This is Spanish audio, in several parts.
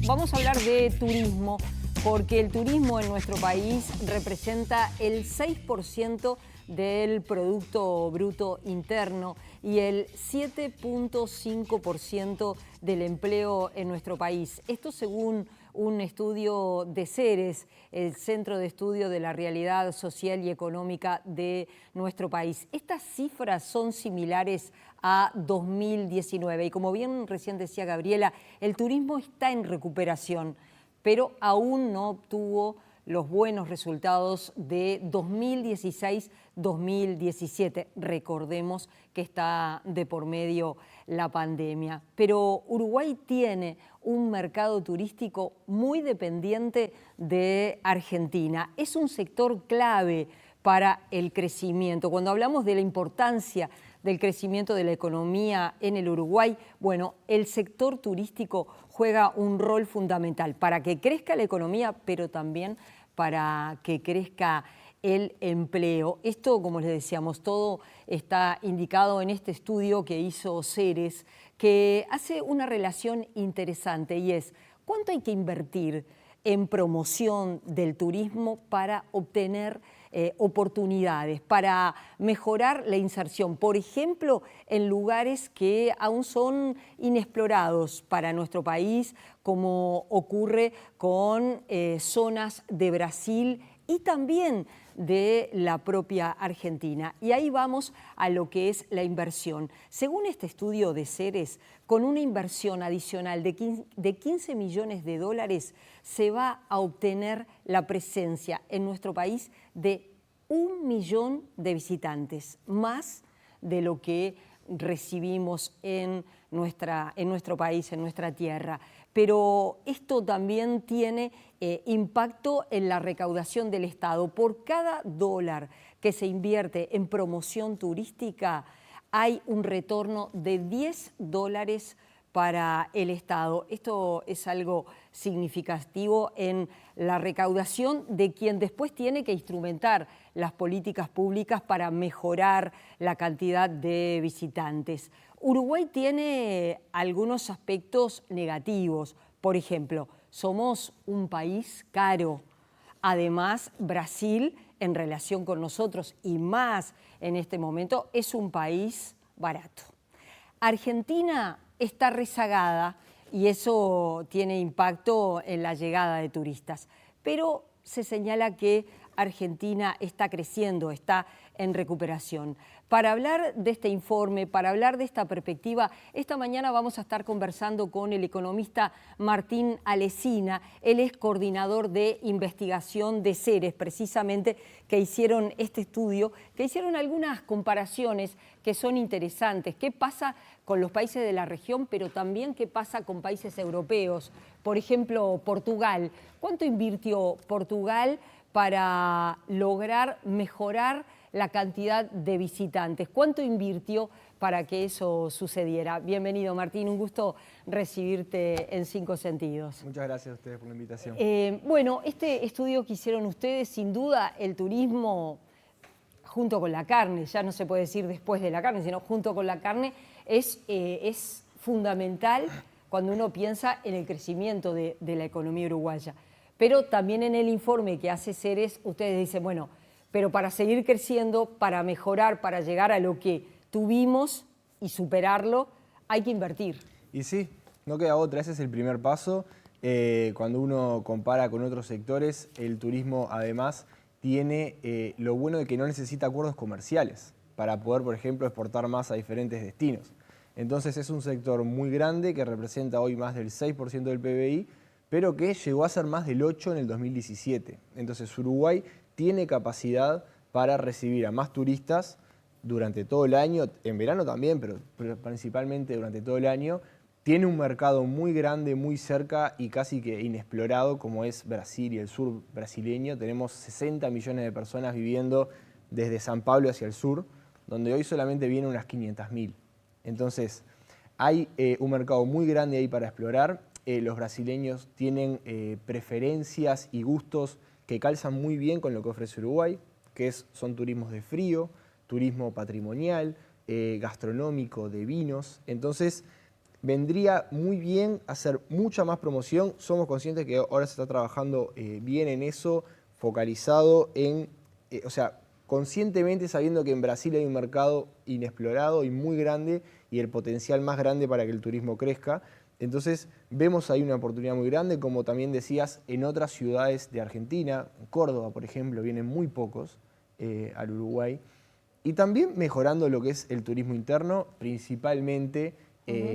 vamos a hablar de turismo, porque el turismo en nuestro país representa el 6% del Producto Bruto Interno y el 7,5% del empleo en nuestro país. Esto según un estudio de CERES, el Centro de Estudio de la Realidad Social y Económica de nuestro país. Estas cifras son similares a 2019 y como bien recién decía Gabriela, el turismo está en recuperación, pero aún no obtuvo los buenos resultados de 2016-2017. Recordemos que está de por medio la pandemia. Pero Uruguay tiene un mercado turístico muy dependiente de Argentina. Es un sector clave para el crecimiento. Cuando hablamos de la importancia del crecimiento de la economía en el Uruguay, bueno, el sector turístico juega un rol fundamental para que crezca la economía, pero también para que crezca el empleo. Esto, como les decíamos, todo está indicado en este estudio que hizo CERES, que hace una relación interesante y es ¿cuánto hay que invertir en promoción del turismo para obtener oportunidades, para mejorar la inserción, por ejemplo, en lugares que aún son inexplorados para nuestro país, como ocurre con zonas de Brasil y también de la propia Argentina. Y ahí vamos a lo que es la inversión. Según este estudio de CERES, con una inversión adicional de 15 millones de dólares se va a obtener la presencia en nuestro país de 1 millón de visitantes, más de lo que recibimos en nuestro país, en nuestra tierra. Pero esto también tiene impacto en la recaudación del Estado. Por cada dólar que se invierte en promoción turística, hay un retorno de 10 dólares para el Estado. Esto es algo significativo en la recaudación de quien después tiene que instrumentar las políticas públicas para mejorar la cantidad de visitantes. Uruguay tiene algunos aspectos negativos. Por ejemplo, somos un país caro. Además, Brasil, en relación con nosotros y más en este momento, es un país barato. Argentina está rezagada y eso tiene impacto en la llegada de turistas, pero se señala que Argentina está creciendo, está en recuperación. Para hablar de este informe, para hablar de esta perspectiva, esta mañana vamos a estar conversando con el economista Martín Alesina. Él es coordinador de investigación de CERES, precisamente, que hicieron este estudio, que hicieron algunas comparaciones que son interesantes. ¿Qué pasa con los países de la región, pero también qué pasa con países europeos? Por ejemplo, Portugal. ¿Cuánto invirtió Portugal para lograr mejorar la cantidad de visitantes? ¿Cuánto invirtió para que eso sucediera? Bienvenido, Martín, un gusto recibirte en Cinco Sentidos. Muchas gracias a ustedes por la invitación. Bueno, este estudio que hicieron ustedes, sin duda el turismo junto con la carne, ya no se puede decir después de la carne, sino junto con la carne, es fundamental cuando uno piensa en el crecimiento de la economía uruguaya. Pero también en el informe que hace CERES, ustedes dicen, bueno, pero para seguir creciendo, para mejorar, para llegar a lo que tuvimos y superarlo, hay que invertir. Y sí, no queda otra, ese es el primer paso. Cuando uno compara con otros sectores, el turismo además tiene lo bueno de que no necesita acuerdos comerciales para poder, por ejemplo, exportar más a diferentes destinos. Entonces es un sector muy grande que representa hoy más del 6% del PBI, pero que llegó a ser más del 8% en el 2017. Entonces Uruguay tiene capacidad para recibir a más turistas durante todo el año, en verano también, pero principalmente durante todo el año. Tiene un mercado muy grande, muy cerca y casi que inexplorado, como es Brasil y el sur brasileño. Tenemos 60 millones de personas viviendo desde San Pablo hacia el sur, donde hoy solamente vienen unas 500.000. Entonces, hay un mercado muy grande ahí para explorar. Los brasileños tienen preferencias y gustos que calzan muy bien con lo que ofrece Uruguay, que son turismos de frío, turismo patrimonial, gastronómico, de vinos. Entonces, vendría muy bien hacer mucha más promoción. Somos conscientes que ahora se está trabajando bien en eso, focalizado en, o sea, conscientemente sabiendo que en Brasil hay un mercado inexplorado y muy grande y el potencial más grande para que el turismo crezca. Entonces vemos ahí una oportunidad muy grande, como también decías, en otras ciudades de Argentina, en Córdoba por ejemplo, vienen muy pocos al Uruguay. Y también mejorando lo que es el turismo interno, principalmente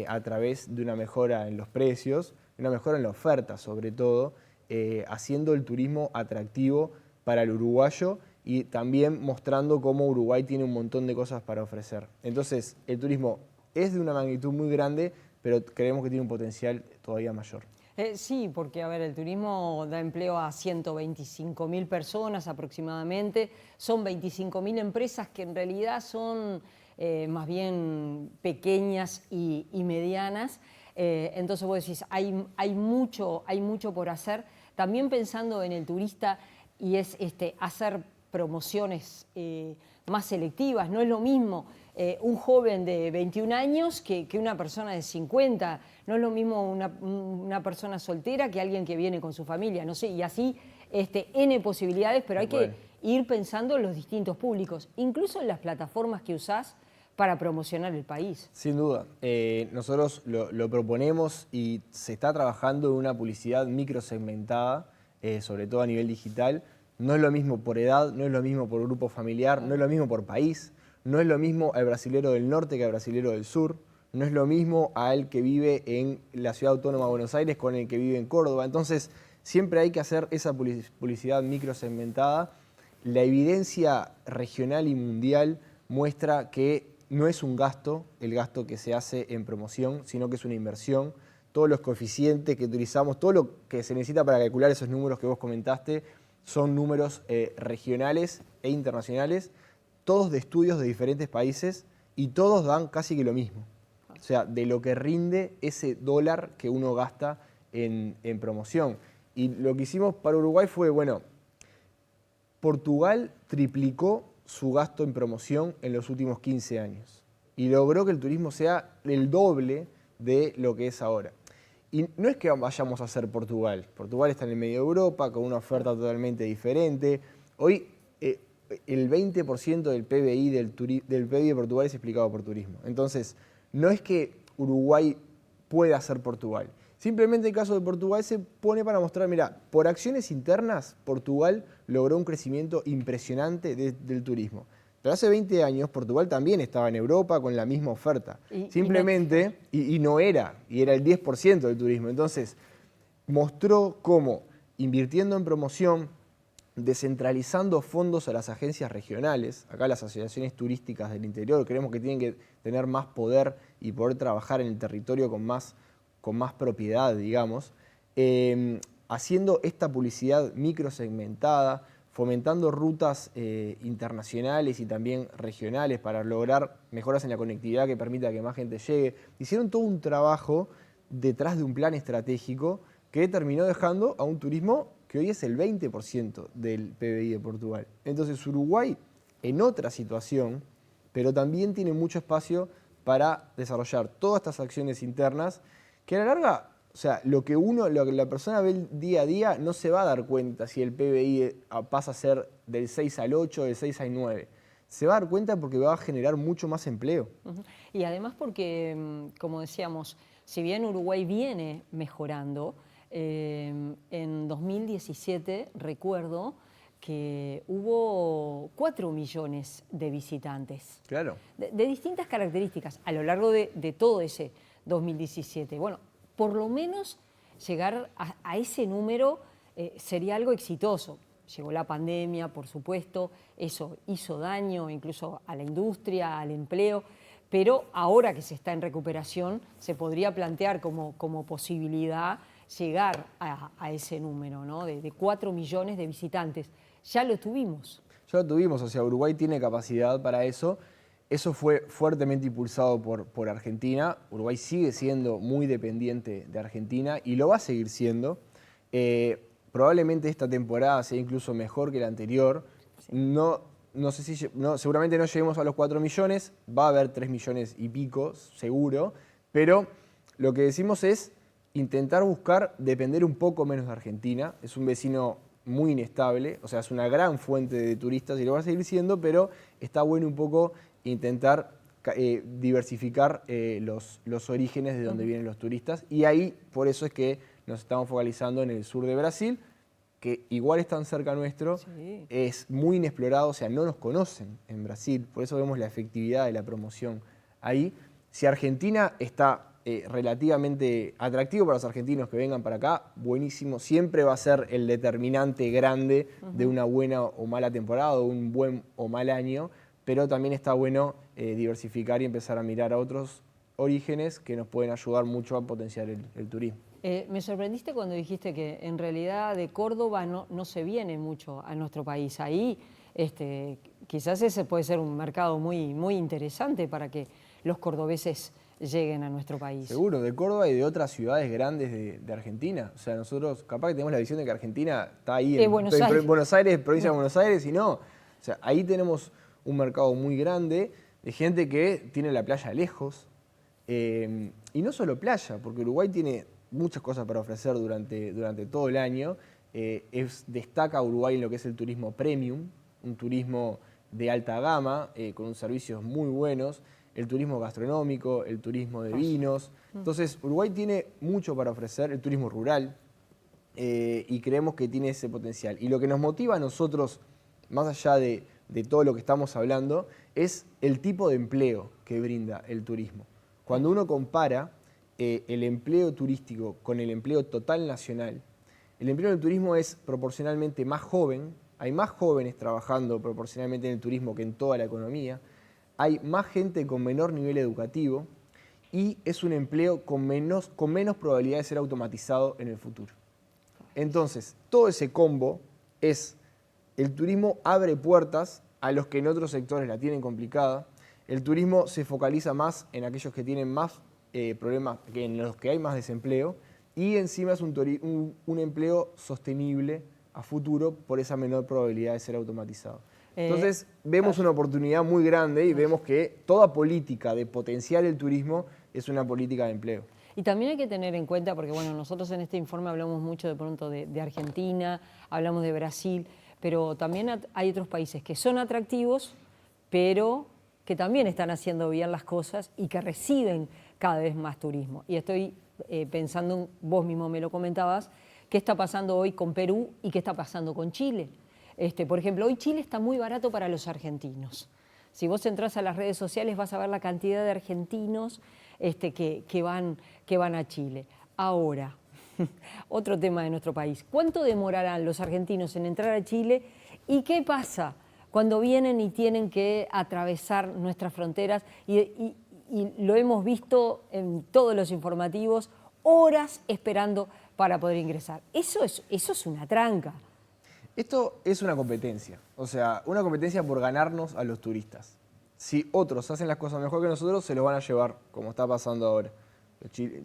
a través de una mejora en los precios, una mejora en la oferta sobre todo, haciendo el turismo atractivo para el uruguayo y también mostrando cómo Uruguay tiene un montón de cosas para ofrecer. Entonces, el turismo es de una magnitud muy grande, pero creemos que tiene un potencial todavía mayor. Sí, porque a ver, el turismo da empleo a 125.000 personas aproximadamente. Son 25.000 empresas que en realidad son más bien pequeñas y medianas. Entonces vos decís, hay mucho por hacer. También pensando en el turista y es hacer promociones más selectivas. No es lo mismo un joven de 21 años que una persona de 50. No es lo mismo una persona soltera que alguien que viene con su familia. No sé, y así N posibilidades, pero hay que ir pensando en los distintos públicos, incluso en las plataformas que usás para promocionar el país. Sin duda. Nosotros lo proponemos y se está trabajando en una publicidad microsegmentada, sobre todo a nivel digital. No es lo mismo por edad, no es lo mismo por grupo familiar, no es lo mismo por país, no es lo mismo al brasilero del norte que al brasilero del sur, no es lo mismo a él que vive en la ciudad autónoma de Buenos Aires con el que vive en Córdoba. Entonces, siempre hay que hacer esa publicidad microsegmentada. La evidencia regional y mundial muestra que no es un gasto, el gasto que se hace en promoción, sino que es una inversión. Todos los coeficientes que utilizamos, todo lo que se necesita para calcular esos números que vos comentaste, son números regionales e internacionales, todos de estudios de diferentes países y todos dan casi que lo mismo. O sea, de lo que rinde ese dólar que uno gasta en promoción. Y lo que hicimos para Uruguay fue, bueno, Portugal triplicó su gasto en promoción en los últimos 15 años y logró que el turismo sea el doble de lo que es ahora. Y no es que vayamos a hacer Portugal. Portugal está en el medio de Europa con una oferta totalmente diferente. Hoy el 20% del PBI del PBI de Portugal es explicado por turismo. Entonces, no es que Uruguay pueda hacer Portugal. Simplemente el caso de Portugal se pone para mostrar, mira, por acciones internas, Portugal logró un crecimiento impresionante del turismo. Pero hace 20 años Portugal también estaba en Europa con la misma oferta. Simplemente, y no era, y era el 10% del turismo. Entonces, mostró cómo invirtiendo en promoción, descentralizando fondos a las agencias regionales, acá las asociaciones turísticas del interior, creemos que tienen que tener más poder y poder trabajar en el territorio con más propiedad, digamos, haciendo esta publicidad microsegmentada, fomentando rutas internacionales y también regionales para lograr mejoras en la conectividad que permita que más gente llegue. Hicieron todo un trabajo detrás de un plan estratégico que terminó dejando a un turismo que hoy es el 20% del PBI de Portugal. Entonces Uruguay, en otra situación, pero también tiene mucho espacio para desarrollar todas estas acciones internas que a la larga, o sea, lo que la persona ve el día a día no se va a dar cuenta si el PBI pasa a ser del 6 al 8, del 6 al 9. Se va a dar cuenta porque va a generar mucho más empleo. Y además porque, como decíamos, si bien Uruguay viene mejorando, en 2017 recuerdo que hubo 4 millones de visitantes. Claro. De distintas características a lo largo de todo ese 2017. Bueno, por lo menos llegar a ese número sería algo exitoso. Llegó la pandemia, por supuesto, eso hizo daño incluso a la industria, al empleo, pero ahora que se está en recuperación se podría plantear como posibilidad llegar a ese número, ¿no? de 4 millones de visitantes. Ya lo tuvimos. Ya lo tuvimos, o sea, Uruguay tiene capacidad para eso. Eso fue fuertemente impulsado por Argentina. Uruguay sigue siendo muy dependiente de Argentina y lo va a seguir siendo. Probablemente esta temporada sea incluso mejor que la anterior. Sí. No sé si, seguramente no lleguemos a los 4 millones, va a haber 3 millones y pico, seguro, pero lo que decimos es intentar buscar depender un poco menos de Argentina. Es un vecino muy inestable, o sea, es una gran fuente de turistas y lo va a seguir siendo, pero está bueno un poco intentar diversificar los orígenes de donde vienen los turistas. Y ahí, por eso es que nos estamos focalizando en el sur de Brasil, que igual es tan cerca nuestro, Sí. es muy inexplorado, o sea, no nos conocen en Brasil, por eso vemos la efectividad de la promoción ahí. Si Argentina está relativamente atractivo para los argentinos que vengan para acá, buenísimo, siempre va a ser el determinante grande de una buena o mala temporada, o un buen o mal año, pero también está bueno diversificar y empezar a mirar a otros orígenes que nos pueden ayudar mucho a potenciar el turismo. Me sorprendiste cuando dijiste que en realidad de Córdoba no se viene mucho a nuestro país. Ahí quizás ese puede ser un mercado muy interesante para que los cordobeses lleguen a nuestro país. Seguro, de Córdoba y de otras ciudades grandes de Argentina. O sea, nosotros capaz que tenemos la visión de que Argentina está ahí en Buenos Aires. Buenos Aires, provincia de Buenos Aires, y no. O sea, ahí tenemos un mercado muy grande de gente que tiene la playa lejos. Y no solo playa, porque Uruguay tiene muchas cosas para ofrecer durante todo el año. Destaca Uruguay en lo que es el turismo premium, un turismo de alta gama, con servicios muy buenos, el turismo gastronómico, el turismo de vinos. Entonces, Uruguay tiene mucho para ofrecer, el turismo rural, y creemos que tiene ese potencial. Y lo que nos motiva a nosotros, más allá de todo lo que estamos hablando, es el tipo de empleo que brinda el turismo. Cuando uno compara el empleo turístico con el empleo total nacional, el empleo del turismo es proporcionalmente más joven, hay más jóvenes trabajando proporcionalmente en el turismo que en toda la economía, hay más gente con menor nivel educativo y es un empleo con menos probabilidad de ser automatizado en el futuro. Entonces, todo ese combo es, el turismo abre puertas a los que en otros sectores la tienen complicada, el turismo se focaliza más en aquellos que tienen más problemas, que en los que hay más desempleo, y encima es un empleo sostenible a futuro por esa menor probabilidad de ser automatizado. Entonces vemos una oportunidad muy grande y vemos que toda política de potenciar el turismo es una política de empleo. Y también hay que tener en cuenta, porque bueno, nosotros en este informe hablamos mucho de pronto de Argentina, hablamos de Brasil, pero también hay otros países que son atractivos, pero que también están haciendo bien las cosas y que reciben cada vez más turismo. Y estoy pensando, vos mismo me lo comentabas, qué está pasando hoy con Perú y qué está pasando con Chile. Por ejemplo, hoy Chile está muy barato para los argentinos. Si vos entrás a las redes sociales vas a ver la cantidad de argentinos que van a Chile. Ahora, otro tema de nuestro país. ¿Cuánto demorarán los argentinos en entrar a Chile? ¿Y qué pasa cuando vienen y tienen que atravesar nuestras fronteras? Y lo hemos visto en todos los informativos, horas esperando para poder ingresar. Eso es una tranca. Esto es una competencia, o sea, una competencia por ganarnos a los turistas. Si otros hacen las cosas mejor que nosotros, se los van a llevar, como está pasando ahora.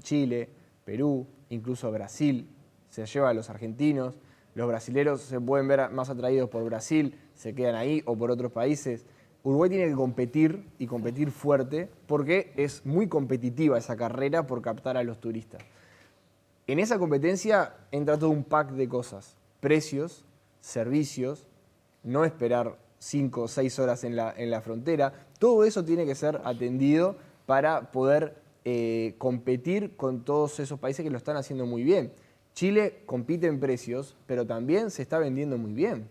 Chile, Perú, incluso Brasil, se lleva a los argentinos. Los brasileros se pueden ver más atraídos por Brasil, se quedan ahí, o por otros países. Uruguay tiene que competir, y competir fuerte, porque es muy competitiva esa carrera por captar a los turistas. En esa competencia entra todo un pack de cosas: precios, servicios, no esperar 5 o 6 horas en la frontera. Todo eso tiene que ser atendido para poder competir con todos esos países que lo están haciendo muy bien. Chile compite en precios, pero también se está vendiendo muy bien.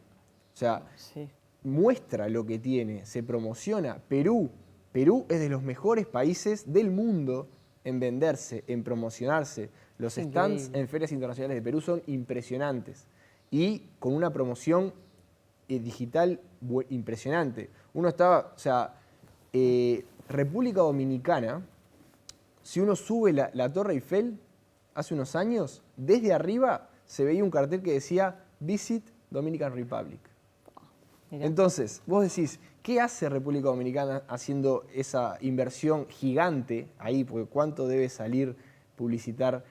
O sea, sí, muestra lo que tiene, se promociona. Perú es de los mejores países del mundo en venderse, en promocionarse. Los stands en ferias internacionales de Perú son impresionantes y con una promoción digital impresionante. Uno estaba, o sea, República Dominicana, si uno sube la Torre Eiffel hace unos años, desde arriba se veía un cartel que decía Visit Dominican Republic. Entonces, vos decís, ¿qué hace República Dominicana haciendo esa inversión gigante ahí? Porque ¿cuánto debe salir publicitar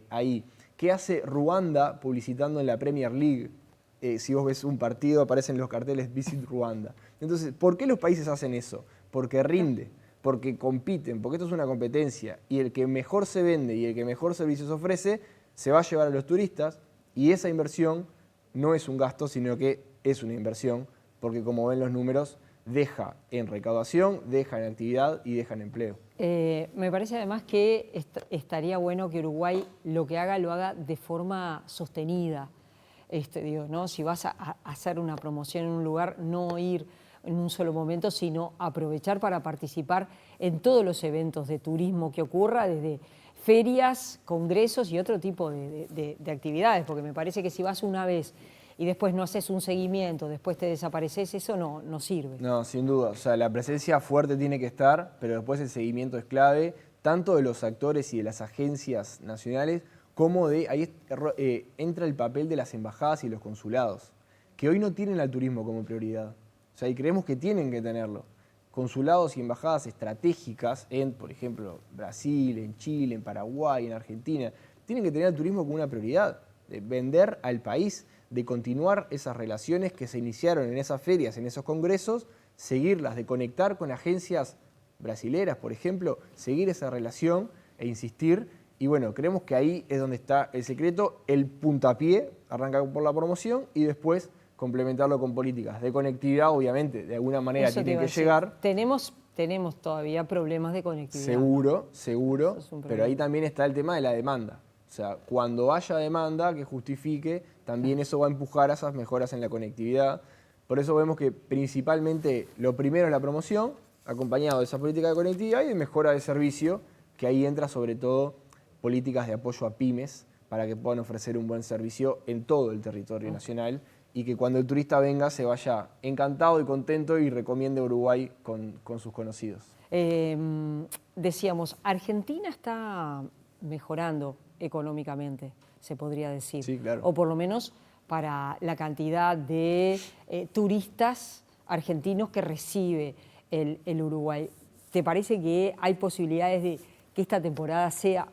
ahí? ¿Qué hace Ruanda publicitando en la Premier League? Si vos ves un partido, aparecen los carteles Visit Ruanda. Entonces, ¿por qué los países hacen eso? Porque rinde. porque compiten, porque esto es una competencia, y el que mejor se vende y el que mejor servicios ofrece, se va a llevar a los turistas, y esa inversión no es un gasto, sino que es una inversión, porque como ven los números, deja en recaudación, deja en actividad y deja en empleo. Me parece además que estaría bueno que Uruguay lo que haga, lo haga de forma sostenida. Digo, ¿no? Si vas a hacer una promoción en un lugar, no ir en un solo momento, sino aprovechar para participar en todos los eventos de turismo que ocurra, desde ferias, congresos y otro tipo de actividades, porque me parece que si vas una vez y después no haces un seguimiento, después te desapareces, eso no sirve. No, sin duda. O sea, la presencia fuerte tiene que estar, pero después el seguimiento es clave, tanto de los actores y de las agencias nacionales, como ahí entra el papel de las embajadas y los consulados, que hoy no tienen al turismo como prioridad. O sea, y creemos que tienen que tenerlo. Consulados y embajadas estratégicas en, por ejemplo, Brasil, en Chile, en Paraguay, en Argentina, tienen que tener al turismo como una prioridad, de vender al país, de continuar esas relaciones que se iniciaron en esas ferias, en esos congresos, seguirlas, de conectar con agencias brasileras, por ejemplo, seguir esa relación e insistir. Y bueno, creemos que ahí es donde está el secreto, el puntapié, arranca por la promoción y después complementarlo con políticas de conectividad, obviamente, de alguna manera tienen que llegar. Tenemos todavía problemas de conectividad. Seguro, pero ahí también está el tema de la demanda. O sea, cuando haya demanda que justifique, también eso va a empujar a esas mejoras en la conectividad. Por eso vemos que principalmente lo primero es la promoción, acompañado de esa política de conectividad y de mejora de servicio, que ahí entra sobre todo políticas de apoyo a pymes para que puedan ofrecer un buen servicio en todo el territorio nacional y que cuando el turista venga se vaya encantado y contento y recomiende Uruguay con sus conocidos. Decíamos, Argentina está mejorando económicamente, se podría decir. Sí, claro. O por lo menos para la cantidad de turistas argentinos que recibe el Uruguay. ¿Te parece que hay posibilidades de que esta temporada sea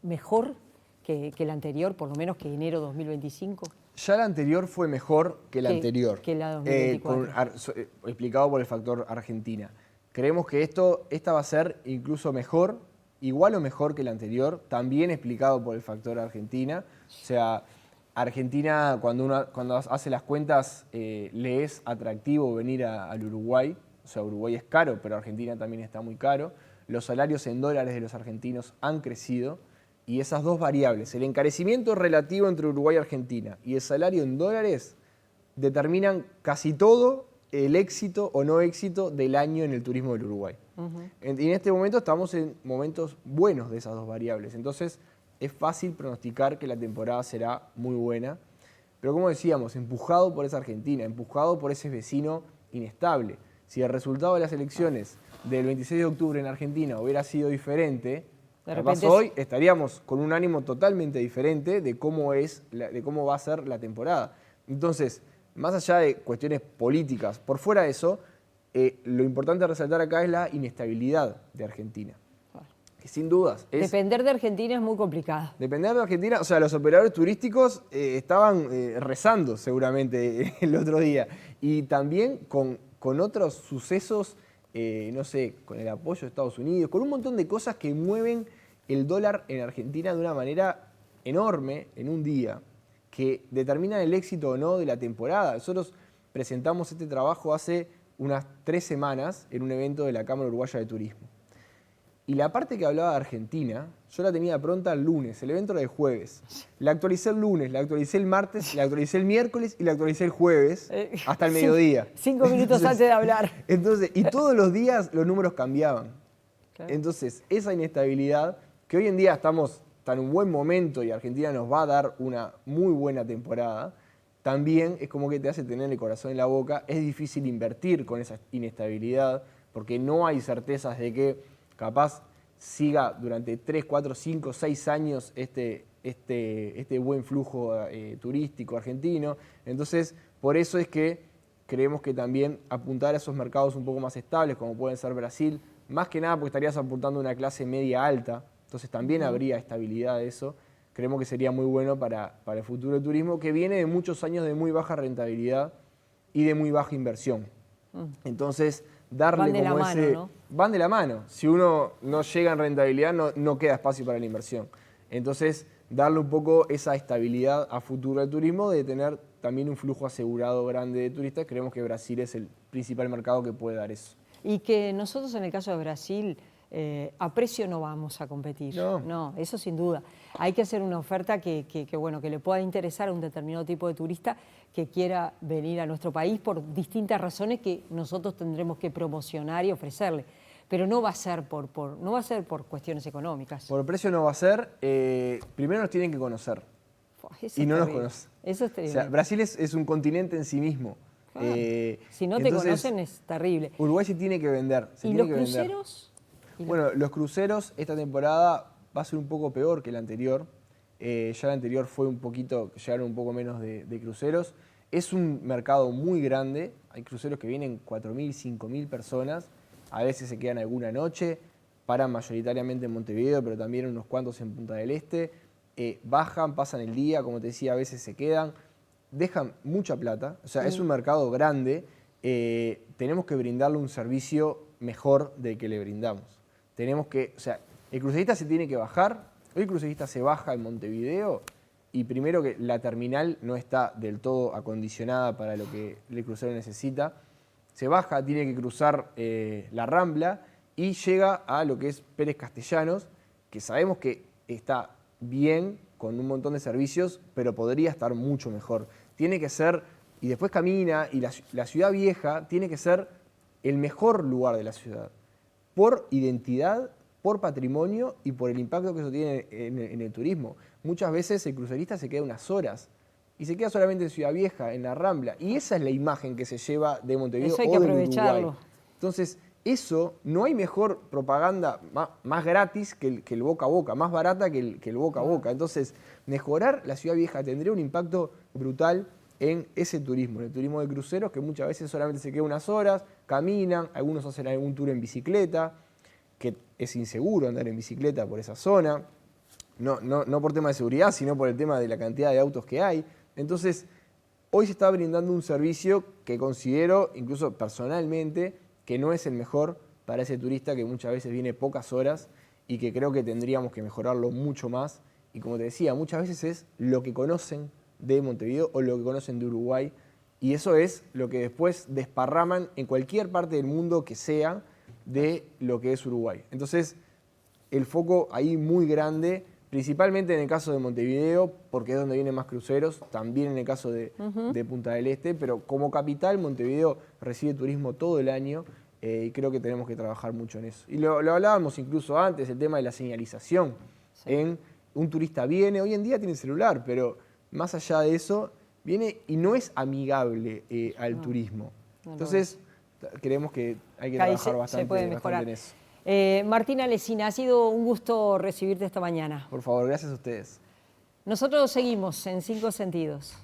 mejor que la anterior, por lo menos que enero 2025? Ya la anterior fue mejor que la anterior. Que la 2024. Explicado por el factor Argentina. Creemos que esta va a ser incluso mejor, igual o mejor que la anterior, también explicado por el factor Argentina. O sea, Argentina, cuando hace las cuentas, le es atractivo venir al Uruguay. O sea, Uruguay es caro, pero Argentina también está muy caro. Los salarios en dólares de los argentinos han crecido. Y esas dos variables, el encarecimiento relativo entre Uruguay y Argentina y el salario en dólares, determinan casi todo el éxito o no éxito del año en el turismo del Uruguay. Y en este momento estamos en momentos buenos de esas dos variables. Entonces es fácil pronosticar que la temporada será muy buena. Pero como decíamos, empujado por esa Argentina, empujado por ese vecino inestable. Si el resultado de las elecciones del 26 de octubre en Argentina hubiera sido diferente, capaz hoy estaríamos con un ánimo totalmente diferente de cómo va a ser la temporada. Entonces, más allá de cuestiones políticas, por fuera de eso, lo importante a resaltar acá es la inestabilidad de Argentina. Que sin dudas depender de Argentina es muy complicado. Depender de Argentina, o sea, los operadores turísticos estaban rezando seguramente el otro día. Y también con otros sucesos, no sé, con el apoyo de Estados Unidos, con un montón de cosas que mueven el dólar en Argentina de una manera enorme en un día, que determinan el éxito o no de la temporada. Nosotros presentamos este trabajo hace unas 3 semanas en un evento de la Cámara Uruguaya de Turismo. Y la parte que hablaba de Argentina, yo la tenía pronta el lunes, el evento era el jueves. La actualicé el lunes, la actualicé el martes, la actualicé el miércoles y la actualicé el jueves hasta el mediodía. 5 minutos antes de hablar. Entonces, y todos los días los números cambiaban. Claro. Entonces, esa inestabilidad, que hoy en día estamos en un buen momento y Argentina nos va a dar una muy buena temporada, también es como que te hace tener el corazón en la boca. Es difícil invertir con esa inestabilidad porque no hay certezas de que capaz siga durante 3, 4, 5, 6 años este buen flujo turístico argentino. Entonces, por eso es que creemos que también apuntar a esos mercados un poco más estables, como pueden ser Brasil, más que nada porque estarías apuntando a una clase media alta, entonces también habría estabilidad de eso. Creemos que sería muy bueno para el futuro del turismo, que viene de muchos años de muy baja rentabilidad y de muy baja inversión. Entonces, darle van de como la mano, ese... ¿no? Van de la mano. Si uno no llega en rentabilidad, no queda espacio para la inversión. Entonces, darle un poco esa estabilidad a futuro al turismo, de tener también un flujo asegurado grande de turistas. Creemos que Brasil es el principal mercado que puede dar eso. Y que nosotros en el caso de Brasil, a precio no vamos a competir. No. No, eso sin duda. Hay que hacer una oferta que le pueda interesar a un determinado tipo de turista que quiera venir a nuestro país por distintas razones que nosotros tendremos que promocionar y ofrecerle. Pero no va a ser por cuestiones económicas. Por precio no va a ser. Primero nos tienen que conocer. Eso Y es no nos terrible. conocen. Eso es O terrible. sea, Brasil es un continente en sí mismo. Claro. Si no te conocen es terrible. Uruguay se tiene que vender. ¿Y los cruceros? Bueno, los cruceros esta temporada va a ser un poco peor que la anterior. Ya la anterior fue un poquito, llegaron un poco menos de cruceros. Es un mercado muy grande. Hay cruceros que vienen 4.000, 5.000 personas. A veces se quedan alguna noche. Paran mayoritariamente en Montevideo, pero también unos cuantos en Punta del Este. Bajan, pasan el día, como te decía, a veces se quedan. Dejan mucha plata. O sea, es un mercado grande. Tenemos que brindarle un servicio mejor del que le brindamos. Tenemos que, o sea, el crucerista se tiene que bajar. Hoy el crucerista se baja en Montevideo y primero que la terminal no está del todo acondicionada para lo que el crucero necesita. Se baja, tiene que cruzar la Rambla y llega a lo que es Pérez Castellanos, que sabemos que está bien, con un montón de servicios, pero podría estar mucho mejor. Tiene que ser, y después camina, y la ciudad vieja tiene que ser el mejor lugar de la ciudad, por identidad, por patrimonio y por el impacto que eso tiene en el turismo. Muchas veces el crucerista se queda unas horas y se queda solamente en Ciudad Vieja, en la Rambla, y esa es la imagen que se lleva de Montevideo Eso hay o que del aprovecharlo. Uruguay. Entonces, eso, no hay mejor propaganda más gratis que el boca a boca, más barata que el boca a boca. Entonces, mejorar la Ciudad Vieja tendría un impacto brutal en ese turismo, en el turismo de cruceros, que muchas veces solamente se queda unas horas, caminan, algunos hacen algún tour en bicicleta, que es inseguro andar en bicicleta por esa zona, no por tema de seguridad, sino por el tema de la cantidad de autos que hay. Entonces, hoy se está brindando un servicio que considero, incluso personalmente, que no es el mejor para ese turista que muchas veces viene pocas horas y que creo que tendríamos que mejorarlo mucho más. Y como te decía, muchas veces es lo que conocen de Montevideo o lo que conocen de Uruguay, y eso es lo que después desparraman en cualquier parte del mundo que sea de lo que es Uruguay. Entonces, el foco ahí muy grande, principalmente en el caso de Montevideo, porque es donde vienen más cruceros, también en el caso de Punta del Este, pero como capital Montevideo recibe turismo todo el año y creo que tenemos que trabajar mucho en eso. Y lo hablábamos incluso antes, el tema de la señalización. Sí. Un turista viene, hoy en día tiene celular, pero más allá de eso, viene y no es amigable al turismo. Entonces, creemos que hay que trabajar bastante en eso. Martina Lesina, ha sido un gusto recibirte esta mañana. Por favor, gracias a ustedes. Nosotros seguimos en 5 Sentidos.